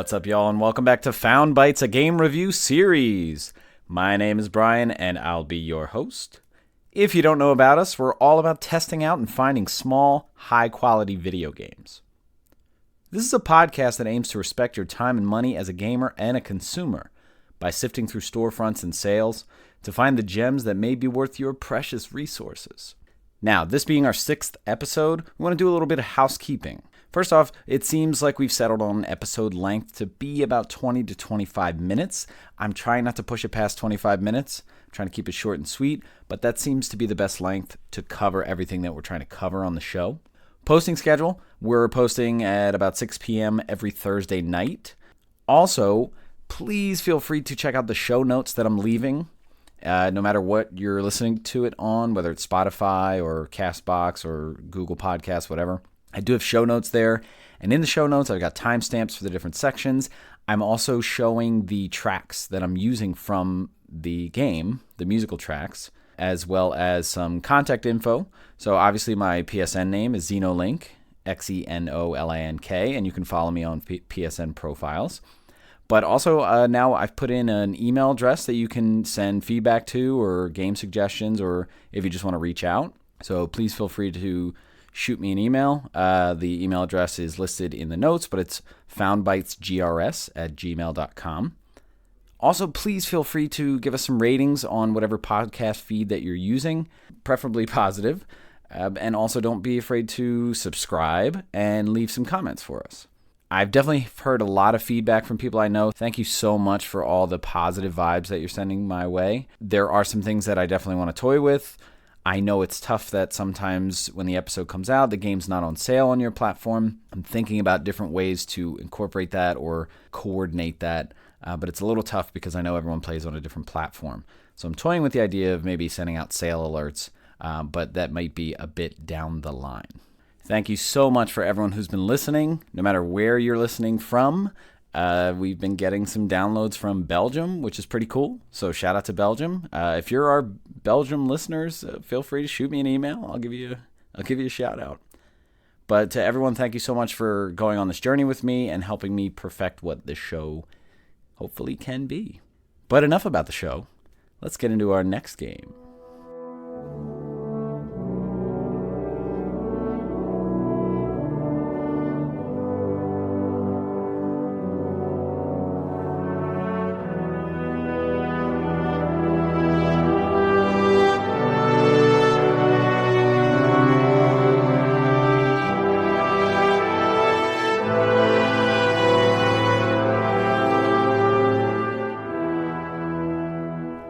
What's up, y'all, and welcome back to Found Bytes, a game review series. My name is Brian, and I'll be your host. If you don't know about us, we're all about testing out and finding small, high-quality video games. This is a podcast that aims to respect your time and money as a gamer and a consumer by sifting through storefronts and sales to find the gems that may be worth your precious resources. Now, this being our 6th episode, we want to do a little bit of housekeeping. First off, it seems like we've settled on episode length to be about 20 to 25 minutes. I'm trying not to push it past 25 minutes, I'm trying to keep it short and sweet, but that seems to be the best length to cover everything that we're trying to cover on the show. Posting schedule, we're posting at about 6 p.m. every Thursday night. Also, please feel free to check out the show notes that I'm leaving. No matter what you're listening to it on, whether it's Spotify or CastBox or Google Podcasts, whatever. I do have show notes there, and in the show notes, I've got timestamps for the different sections. I'm also showing the tracks that I'm using from the game, the musical tracks, as well as some contact info. So obviously my PSN name is Xenolink, Xenolink, and you can follow me on PSN profiles. But also now I've put in an email address that you can send feedback to or game suggestions or if you just want to reach out. So please feel free to shoot me an email. The email address is listed in the notes, but it's foundbytesgrs@gmail.com. Also, please feel free to give us some ratings on whatever podcast feed that you're using, preferably positive. And also don't be afraid to subscribe and leave some comments for us. I've definitely heard a lot of feedback from people I know. Thank you so much for all the positive vibes that you're sending my way. There are some things that I definitely want to toy with. I know it's tough that sometimes when the episode comes out, the game's not on sale on your platform. I'm thinking about different ways to incorporate that or coordinate that, but it's a little tough because I know everyone plays on a different platform. So I'm toying with the idea of maybe sending out sale alerts, but that might be a bit down the line. Thank you so much for everyone who's been listening, no matter where you're listening from. We've been getting some downloads from Belgium, which is pretty cool. So shout out to Belgium. If you're our Belgium listeners, feel free to shoot me an email. I'll give you a shout out. But to everyone, thank you so much for going on this journey with me and helping me perfect what this show hopefully can be. But enough about the show. Let's get into our next game.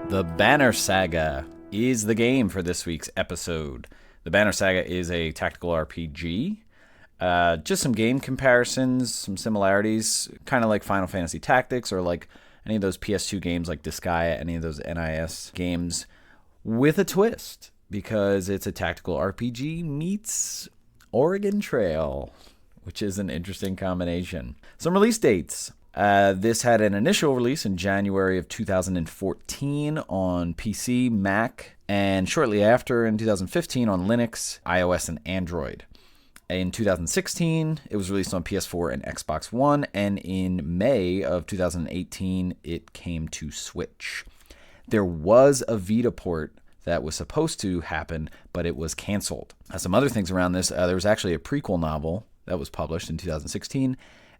The Banner Saga is the game for this week's episode. The Banner Saga is a tactical RPG. Just some game comparisons, some similarities, kind of like Final Fantasy Tactics or like any of those PS2 games like Disgaea, any of those NIS games, with a twist because it's a tactical RPG meets Oregon Trail, which is an interesting combination. Some release dates. This had an initial release in January of 2014 on PC, Mac, and shortly after in 2015 on Linux, iOS, and Android. In 2016, it was released on PS4 and Xbox One, and in May of 2018, it came to Switch. There was a Vita port that was supposed to happen, but it was canceled. Some other things around this, there was actually a prequel novel that was published in 2016,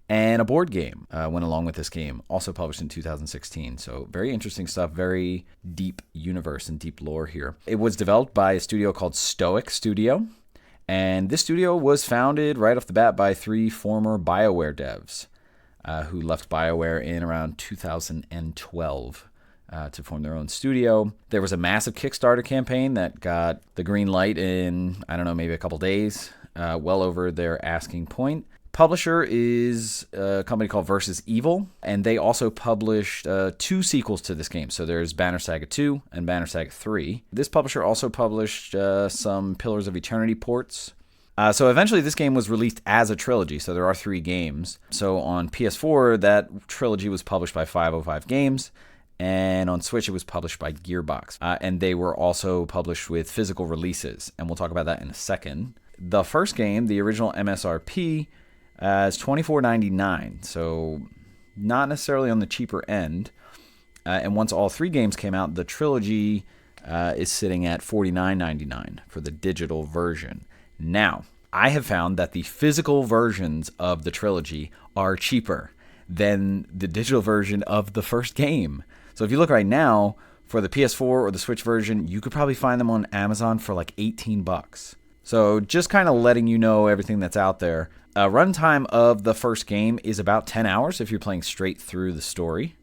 and a board game went along with this game, also published in 2016. So very interesting stuff, very deep universe and deep lore here. It was developed by a studio called Stoic Studio, and this studio was founded right off the bat by 3 former BioWare devs who left BioWare in around 2012 to form their own studio. There was a massive Kickstarter campaign that got the green light in, maybe a couple days, well over their asking point. Publisher is a company called Versus Evil, and they also published 2 sequels to this game. So there's Banner Saga 2 and Banner Saga 3. This publisher also published some Pillars of Eternity ports. So eventually this game was released as a trilogy, so there are 3 games. So on PS4, that trilogy was published by 505 Games, and on Switch it was published by Gearbox. And they were also published with physical releases, and we'll talk about that in a second. The first game, the original MSRP, is $24.99, so not necessarily on the cheaper end. And once all 3 games came out, the trilogy is sitting at $49.99 for the digital version. Now, I have found that the physical versions of the trilogy are cheaper than the digital version of the first game. So if you look right now, for the PS4 or the Switch version, you could probably find them on Amazon for like $18. So just kind of letting you know everything that's out there. Runtime of the first game is about 10 hours if you're playing straight through the story.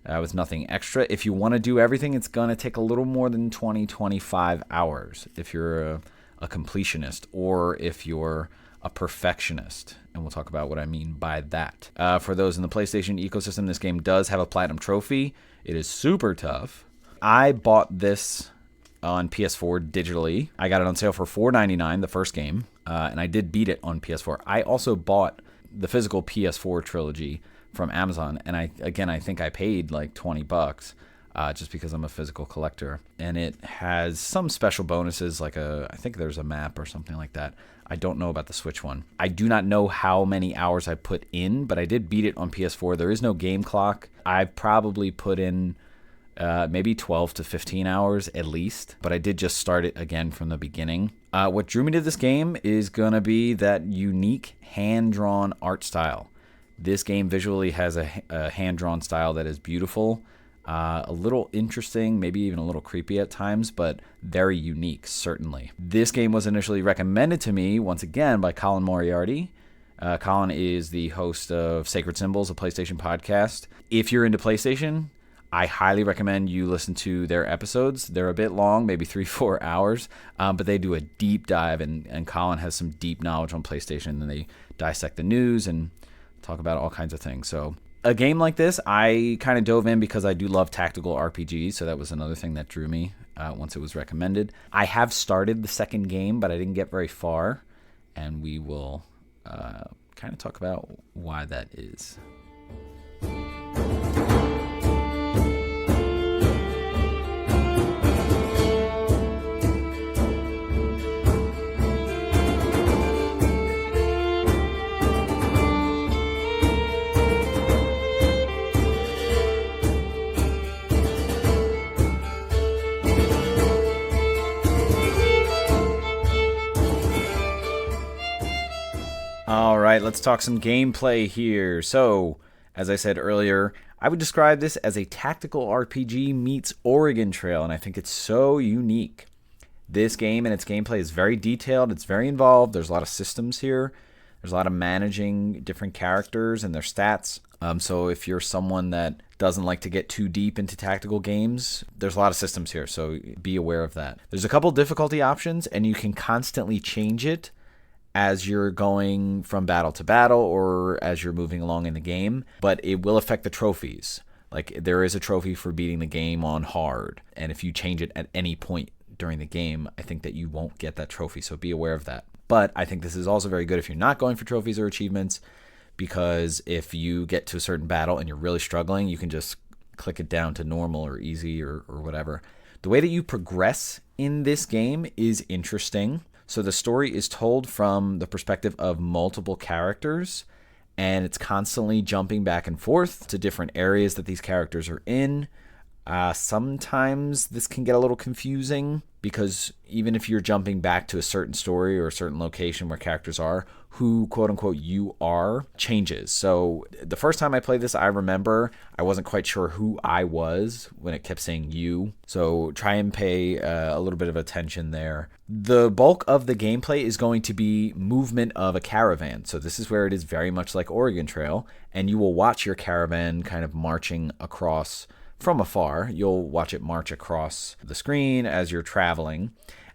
With nothing extra. If you want to do everything, it's going to take a little more than 25 hours if you're a completionist or if you're a perfectionist. And we'll talk about what I mean by that. For those in the PlayStation ecosystem, this game does have a Platinum Trophy. It is super tough. I bought this on PS4 digitally. I got it on sale for $4.99, the first game, and I did beat it on PS4. I also bought the physical PS4 trilogy from Amazon, and I think I paid like $20 just because I'm a physical collector. And it has some special bonuses, like I think there's a map or something like that. I don't know about the Switch one. I do not know how many hours I put in, but I did beat it on PS4. There is no game clock. I've probably put in maybe 12 to 15 hours at least, but I did just start it again from the beginning. What drew me to this game is going to be that unique hand-drawn art style. This game visually has a hand-drawn style that is beautiful, a little interesting, maybe even a little creepy at times, but very unique, certainly. This game was initially recommended to me, once again, by Colin Moriarty. Colin is the host of Sacred Symbols, a PlayStation podcast. If you're into PlayStation, I highly recommend you listen to their episodes. They're a bit long, maybe 3-4 hours, but they do a deep dive, and Colin has some deep knowledge on PlayStation, and they dissect the news and talk about all kinds of things. So a game like this, I kind of dove in because I do love tactical RPGs, so that was another thing that drew me once it was recommended. I have started the second game, but I didn't get very far, and we will kind of talk about why that is. All right, let's talk some gameplay here. So, as I said earlier, I would describe this as a tactical RPG meets Oregon Trail, and I think it's so unique. This game and its gameplay is very detailed. It's very involved. There's a lot of systems here. There's a lot of managing different characters and their stats. So if you're someone that doesn't like to get too deep into tactical games, there's a lot of systems here, so be aware of that. There's a couple difficulty options, and you can constantly change it as you're going from battle to battle or as you're moving along in the game, but it will affect the trophies. Like, there is a trophy for beating the game on hard, and if you change it at any point during the game, I think that you won't get that trophy, so be aware of that. But I think this is also very good if you're not going for trophies or achievements, because if you get to a certain battle and you're really struggling, you can just click it down to normal or easy or whatever. The way that you progress in this game is interesting. So the story is told from the perspective of multiple characters, and it's constantly jumping back and forth to different areas that these characters are in. Sometimes this can get a little confusing because even if you're jumping back to a certain story or a certain location where characters are, who, quote unquote, you are changes. So the first time I played this, I remember I wasn't quite sure who I was when it kept saying you. So try and pay a little bit of attention there. The bulk of the gameplay is going to be movement of a caravan. So this is where it is very much like Oregon Trail, and you will watch your caravan kind of marching across from afar. You'll watch it march across the screen as you're traveling.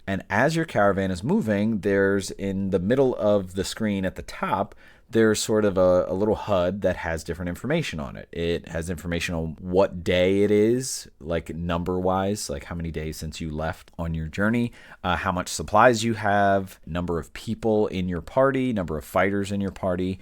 And as your caravan is moving, there's in the middle of the screen at the top, there's sort of a little HUD that has different information on it. It has information on what day it is, like number-wise, like how many days since you left on your journey, how much supplies you have, number of people in your party, number of fighters in your party.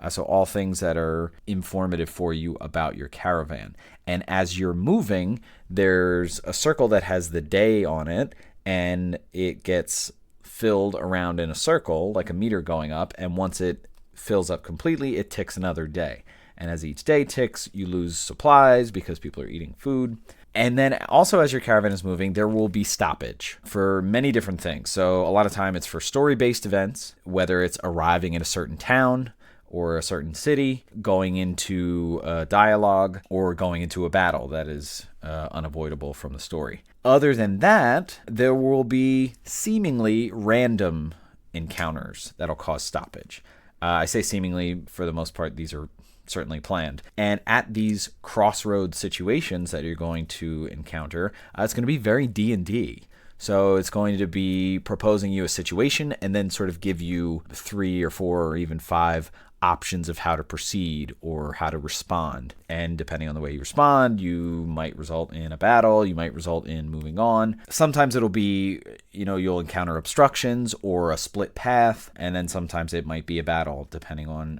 So all things that are informative for you about your caravan. And as you're moving, there's a circle that has the day on it, and it gets filled around in a circle, like a meter going up, and once it fills up completely, it ticks another day. And as each day ticks, you lose supplies because people are eating food. And then also as your caravan is moving, there will be stoppage for many different things. So a lot of time it's for story-based events, whether it's arriving in a certain town or a certain city, going into a dialogue, or going into a battle that is unavoidable from the story. Other than that, there will be seemingly random encounters that'll cause stoppage. I say seemingly, for the most part, these are certainly planned. And at these crossroads situations that you're going to encounter, it's going to be very D&D. So it's going to be proposing you a situation and then sort of give you 3 or 4 or even 5 options of how to proceed or how to respond. And depending on the way you respond, you might result in a battle, you might result in moving on. Sometimes it'll be, you'll encounter obstructions or a split path, and then sometimes it might be a battle, depending on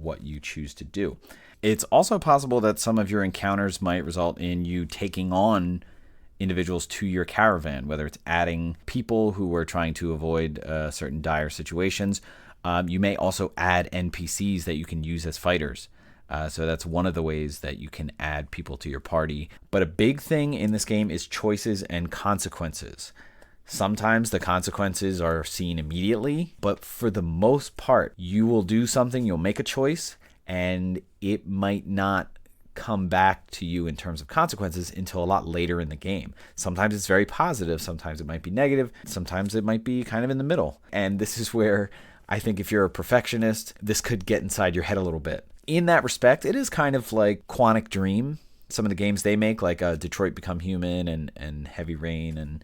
what you choose to do. It's also possible that some of your encounters might result in you taking on individuals to your caravan, whether it's adding people who are trying to avoid certain dire situations. You may also add NPCs that you can use as fighters. So that's one of the ways that you can add people to your party. But a big thing in this game is choices and consequences. Sometimes the consequences are seen immediately, but for the most part, you will do something, you'll make a choice, and it might not come back to you in terms of consequences until a lot later in the game. Sometimes it's very positive, sometimes it might be negative, sometimes it might be kind of in the middle. And this is where I think if you're a perfectionist, this could get inside your head a little bit. In that respect, it is kind of like Quantic Dream. Some of the games they make, like Detroit Become Human and Heavy Rain and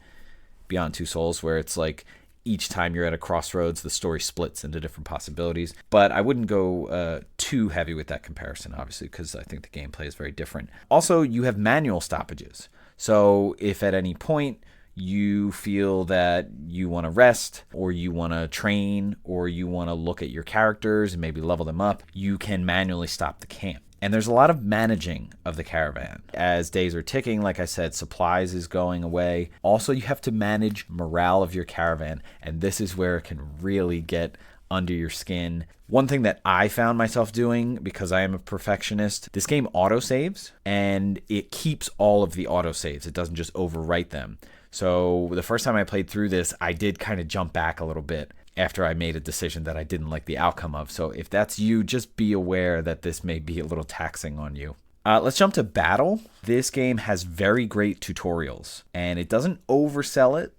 Beyond Two Souls, where it's like each time you're at a crossroads, the story splits into different possibilities. But I wouldn't go too heavy with that comparison, obviously, because I think the gameplay is very different. Also, you have manual stoppages. So if at any point you feel that you want to rest, or you want to train, or you want to look at your characters and maybe level them up, you can manually stop the camp. And there's a lot of managing of the caravan. As days are ticking, like I said, supplies is going away. Also, you have to manage morale of your caravan, and this is where it can really get under your skin. One thing that I found myself doing, because I am a perfectionist, this game autosaves, and it keeps all of the autosaves. It doesn't just overwrite them. So the first time I played through this, I did kind of jump back a little bit after I made a decision that I didn't like the outcome of. So if that's you, just be aware that this may be a little taxing on you. Let's jump to battle. This game has very great tutorials, and it doesn't oversell it.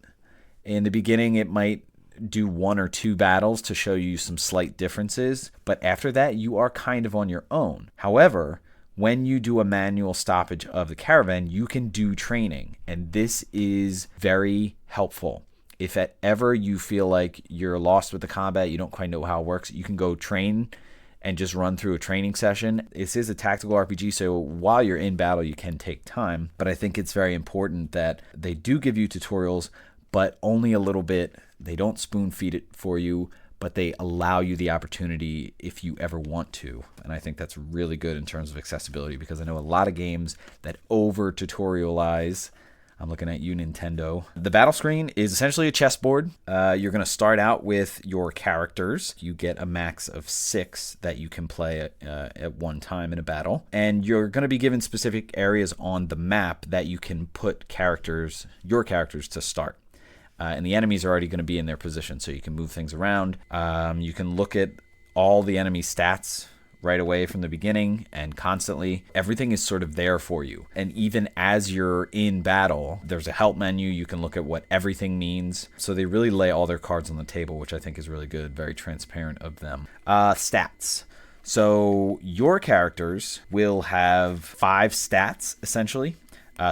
In the beginning, it might do 1 or 2 battles to show you some slight differences, but after that, you are kind of on your own. However, when you do a manual stoppage of the caravan, you can do training, and this is very helpful. If at ever you feel like you're lost with the combat, you don't quite know how it works, you can go train and just run through a training session. This is a tactical RPG, so while you're in battle, you can take time, but I think it's very important that they do give you tutorials, but only a little bit. They don't spoon feed it for you, but they allow you the opportunity if you ever want to. And I think that's really good in terms of accessibility, because I know a lot of games that over-tutorialize. I'm looking at you, Nintendo. The battle screen is essentially a chessboard. You're going to start out with your characters. You get a max of 6 that you can play at one time in a battle. And you're going to be given specific areas on the map that you can put your characters to start. And the enemies are already going to be in their position, so you can move things around. You can look at all the enemy stats right away from the beginning and constantly. Everything is sort of there for you. And even as you're in battle, there's a help menu. You can look at what everything means. So they really lay all their cards on the table, which I think is really good, very transparent of them. Stats. So your characters will have 5 stats, essentially.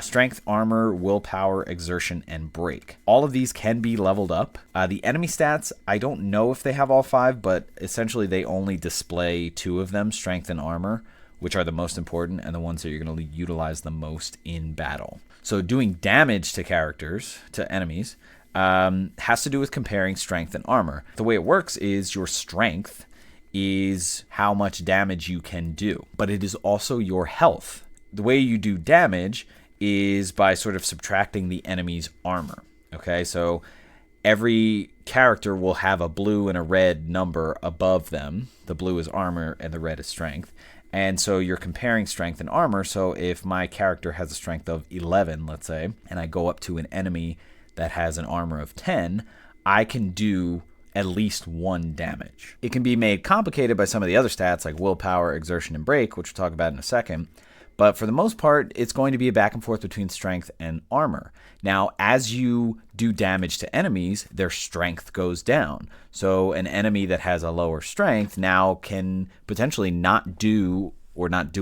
Strength, armor, willpower, exertion, and break. All of these can be leveled up. The enemy stats, I don't know if they have all 5, but essentially they only display 2 of them, strength and armor, which are the most important and the ones that you're going to utilize the most in battle. So doing damage to characters, to enemies, has to do with comparing strength and armor. The way it works is your strength is how much damage you can do, but it is also your health. The way you do damage is by sort of subtracting the enemy's armor. Okay, so every character will have a blue and a red number above them. The blue is armor and the red is strength. And so you're comparing strength and armor. So if my character has a strength of 11, let's say, and I go up to an enemy that has an armor of 10, I can do at least 1 damage. It can be made complicated by some of the other stats like willpower, exertion, and break, which we'll talk about in a second. But for the most part, it's going to be a back and forth between strength and armor. Now, as you do damage to enemies, their strength goes down. So an enemy that has a lower strength now can potentially not do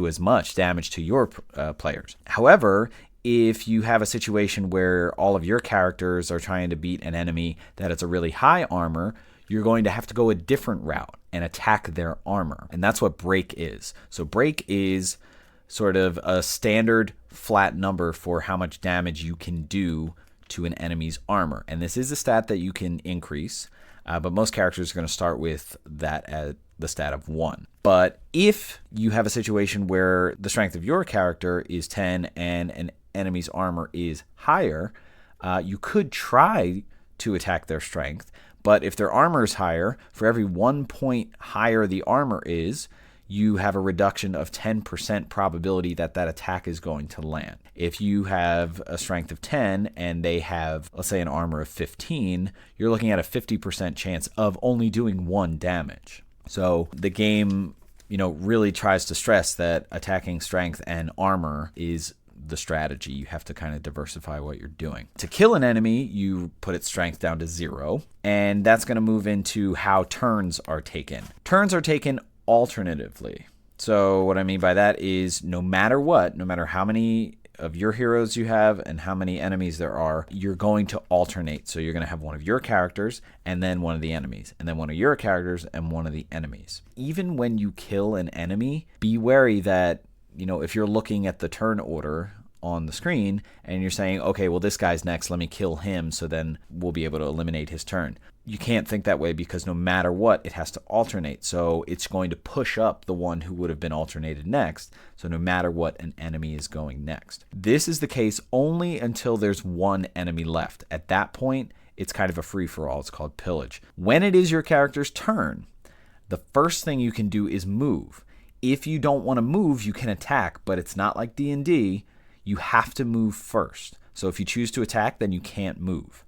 as much damage to your players. However, if you have a situation where all of your characters are trying to beat an enemy that has a really high armor, you're going to have to go a different route and attack their armor. And that's what break is. So break is sort of a standard flat number for how much damage you can do to an enemy's armor. And this is a stat that you can increase, but most characters are going to start with that at the stat of 1. But if you have a situation where the strength of your character is 10 and an enemy's armor is higher, you could try to attack their strength. But if their armor is higher, for every 1 point higher the armor is, you have a reduction of 10% probability that that attack is going to land. If you have a strength of 10 and they have, let's say, an armor of 15, you're looking at a 50% chance of only doing 1 damage. So the game, really tries to stress that attacking strength and armor is the strategy. You have to kind of diversify what you're doing. To kill an enemy, you put its strength down to 0, and that's going to move into how turns are taken. Turns are taken alternatively. So what I mean by that is no matter how many of your heroes you have and how many enemies there are, you're going to alternate. So you're going to have one of your characters and then one of the enemies, and then one of your characters and one of the enemies. Even when you kill an enemy, be wary that, if you're looking at the turn order on the screen and you're saying, okay, well, this guy's next, let me kill him so then we'll be able to eliminate his turn. You can't think that way because no matter what, it has to alternate. So it's going to push up the one who would have been alternated next. So no matter what, an enemy is going next. This is the case only until there's one enemy left. At that point, it's kind of a free-for-all. It's called pillage. When it is your character's turn, the first thing you can do is move. If you don't want to move, you can attack, but it's not like D&D. You have to move first. So if you choose to attack, then you can't move.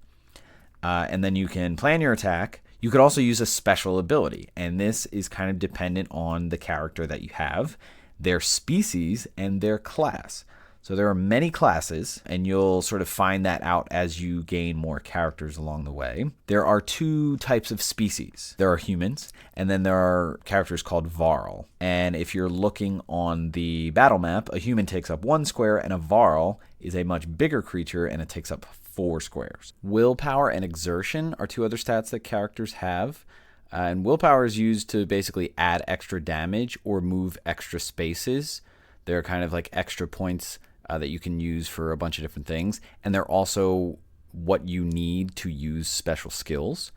And then you can plan your attack. You could also use a special ability, and this is kind of dependent on the character that you have, their species, and their class. So there are many classes, and you'll sort of find that out as you gain more characters along the way. There are 2 types of species. There are humans, and then there are characters called Varl. And if you're looking on the battle map, a human takes up 1 square, and a Varl is a much bigger creature, and it takes up 4 squares. Willpower and exertion are 2 other stats that characters have. And willpower is used to basically add extra damage or move extra spaces. They're kind of like extra points that you can use for a bunch of different things. And they're also what you need to use special skills.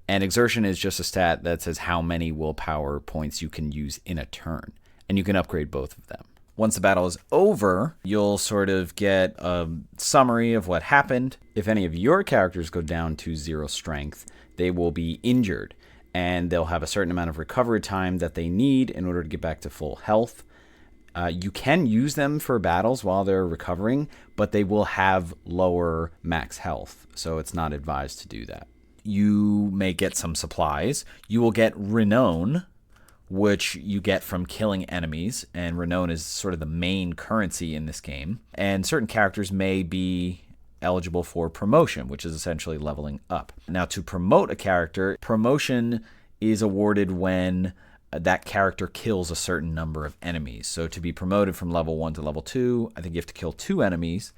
And exertion is just a stat that says how many willpower points you can use in a turn. And you can upgrade both of them. Once the battle is over, you'll sort of get a summary of what happened. If any of your characters go down to 0 strength, they will be injured, and they'll have a certain amount of recovery time that they need in order to get back to full health. You can use them for battles while they're recovering, but they will have lower max health, so it's not advised to do that. You may get some supplies. You will get renown, which you get from killing enemies, and renown is sort of the main currency in this game. And certain characters may be eligible for promotion, which is essentially leveling up. Now, to promote a character, promotion is awarded when that character kills a certain number of enemies. So to be promoted from level 1 to level 2, I think you have to kill 2 enemies.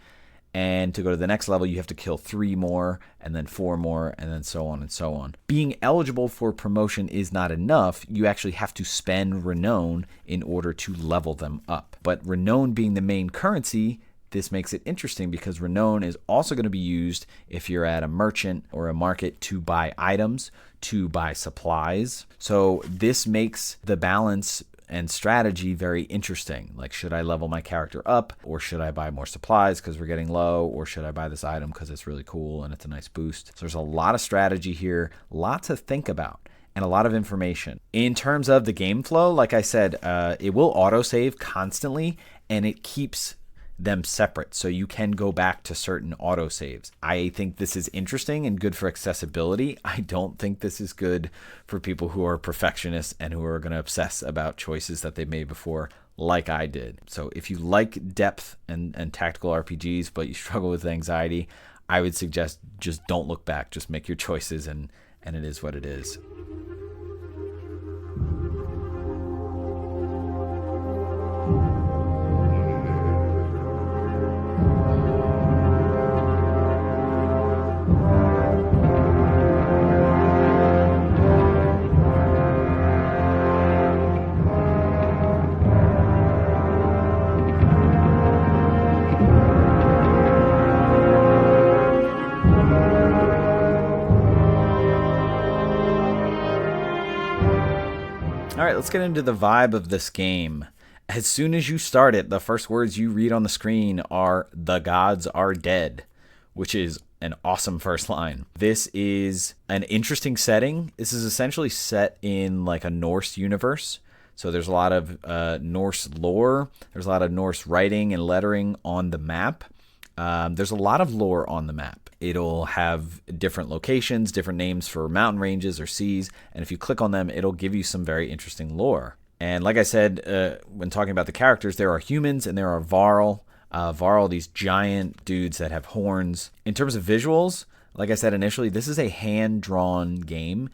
And to go to the next level, you have to kill 3 more, and then 4 more, and then so on and so on. Being eligible for promotion is not enough. You actually have to spend renown in order to level them up. But renown being the main currency, this makes it interesting because renown is also going to be used if you're at a merchant or a market to buy items, to buy supplies. So this makes the balance and strategy very interesting. Like, should I level my character up, or should I buy more supplies because we're getting low, or should I buy this item because it's really cool and it's a nice boost? So there's a lot of strategy here, a lot to think about. and a lot of information. In terms of the game flow, like I said, it will autosave constantly, and it keeps them separate, so you can go back to certain autosaves. I think this is interesting and good for accessibility. I don't think this is good for people who are perfectionists and who are going to obsess about choices that they made before, like I did. So if you like depth and tactical RPGs, but you struggle with anxiety, I would suggest just don't look back. Just make your choices, and it is what it is. All right, let's get into the vibe of this game. As soon as you start it, the first words you read on the screen are "The gods are dead," which is an awesome first line. This is an interesting setting. This is essentially set in like a Norse universe. So there's a lot of Norse lore. There's a lot of Norse writing and lettering on the map. There's a lot of lore on the map. It'll have different locations, different names for mountain ranges or seas, and if you click on them, it'll give you some very interesting lore. And like I said, when talking about the characters, there are humans and there are Varl. Varl, these giant dudes that have horns. In terms of visuals, like I said initially, this is a hand-drawn game,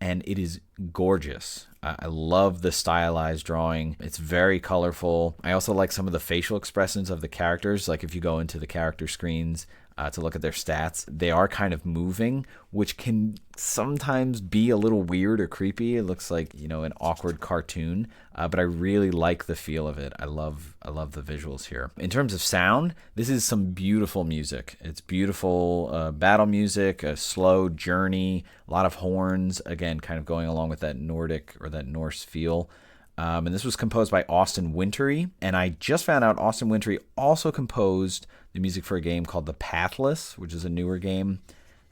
and it is gorgeous. I love the stylized drawing. It's very colorful. I also like some of the facial expressions of the characters. Like if you go into the character screens to look at their stats, they are kind of moving, which can sometimes be a little weird or creepy. It looks like, an awkward cartoon, but I really like the feel of it. I love the visuals here. In terms of sound, this is some beautiful music. It's beautiful battle music, a slow journey, a lot of horns, again, kind of going along with that Nordic or that Norse feel. And this was composed by Austin Wintory. And I just found out Austin Wintory also composed the music for a game called The Pathless, which is a newer game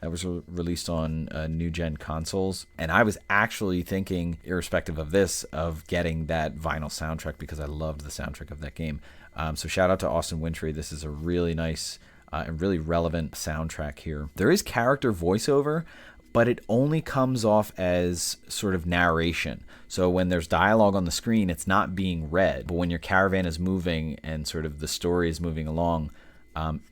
that was released on new-gen consoles. And I was actually thinking, irrespective of this, of getting that vinyl soundtrack because I loved the soundtrack of that game. So shout out to Austin Wintory. This is a really nice and really relevant soundtrack here. There is character voiceover, but it only comes off as sort of narration. So when there's dialogue on the screen, it's not being read. But when your caravan is moving and sort of the story is moving along,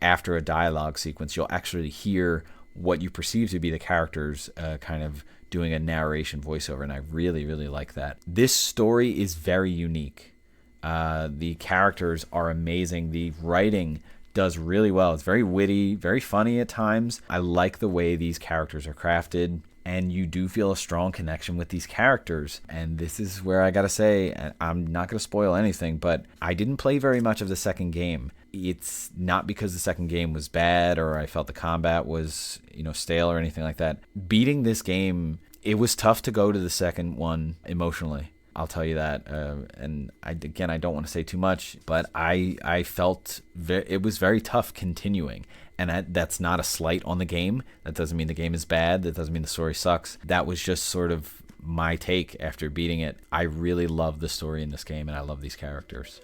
after a dialogue sequence, you'll actually hear what you perceive to be the characters kind of doing a narration voiceover, and I really, really like that. This story is very unique. The characters are amazing. The writing does really well. It's very witty, very funny at times. I like the way these characters are crafted, and you do feel a strong connection with these characters. And this is where I gotta say, I'm not gonna spoil anything, but I didn't play very much of the second game. It's not because the second game was bad or I felt the combat was, stale or anything like that. Beating this game, it was tough to go to the second one emotionally. I'll tell you that. And I don't want to say too much, but I felt it was very tough continuing. And that's not a slight on the game. That doesn't mean the game is bad. That doesn't mean the story sucks. That was just sort of my take after beating it. I really love the story in this game, and I love these characters.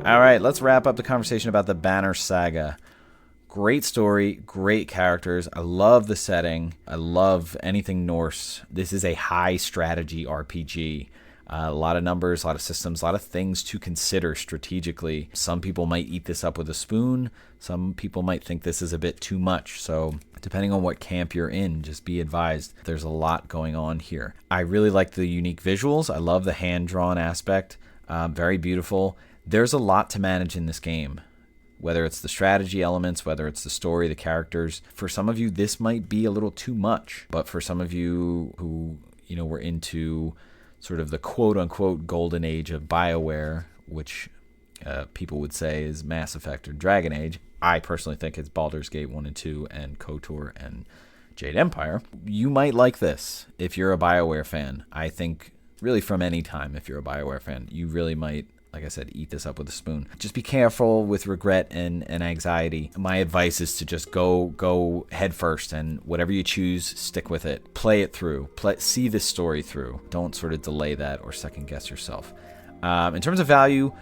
All right, let's wrap up the conversation about the Banner Saga. Great story, great characters. I love the setting. I love anything Norse. This is a high strategy RPG. A lot of numbers, a lot of systems, a lot of things to consider strategically. Some people might eat this up with a spoon. Some people might think this is a bit too much. So depending on what camp you're in, just be advised. There's a lot going on here. I really like the unique visuals. I love the hand-drawn aspect. Very beautiful. There's a lot to manage in this game, whether it's the strategy elements, whether it's the story, the characters. For some of you, this might be a little too much, but for some of you who, were into sort of the quote-unquote golden age of BioWare, which people would say is Mass Effect or Dragon Age. I personally think it's Baldur's Gate 1 and 2 and KOTOR and Jade Empire. You might like this if you're a BioWare fan. I think really from any time, if you're a BioWare fan, you really might, like I said, eat this up with a spoon. Just be careful with regret and anxiety. My advice is to just go head first, and whatever you choose, stick with it. Play it through. See this story through. Don't sort of delay that or second guess yourself. In terms of value,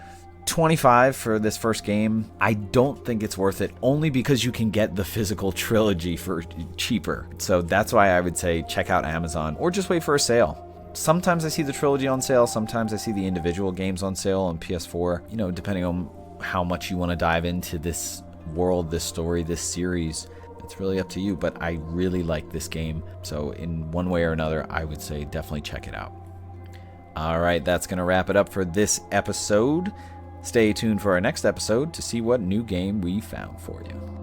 $25 for this first game. I don't think it's worth it, only because you can get the physical trilogy for cheaper. So that's why I would say check out Amazon or just wait for a sale. Sometimes I see the trilogy on sale. Sometimes I see the individual games on sale on PS4. Depending on how much you want to dive into this world, this story, this series, it's really up to you. But I really like this game. So in one way or another, I would say definitely check it out. All right, that's going to wrap it up for this episode. Stay tuned for our next episode to see what new game we found for you.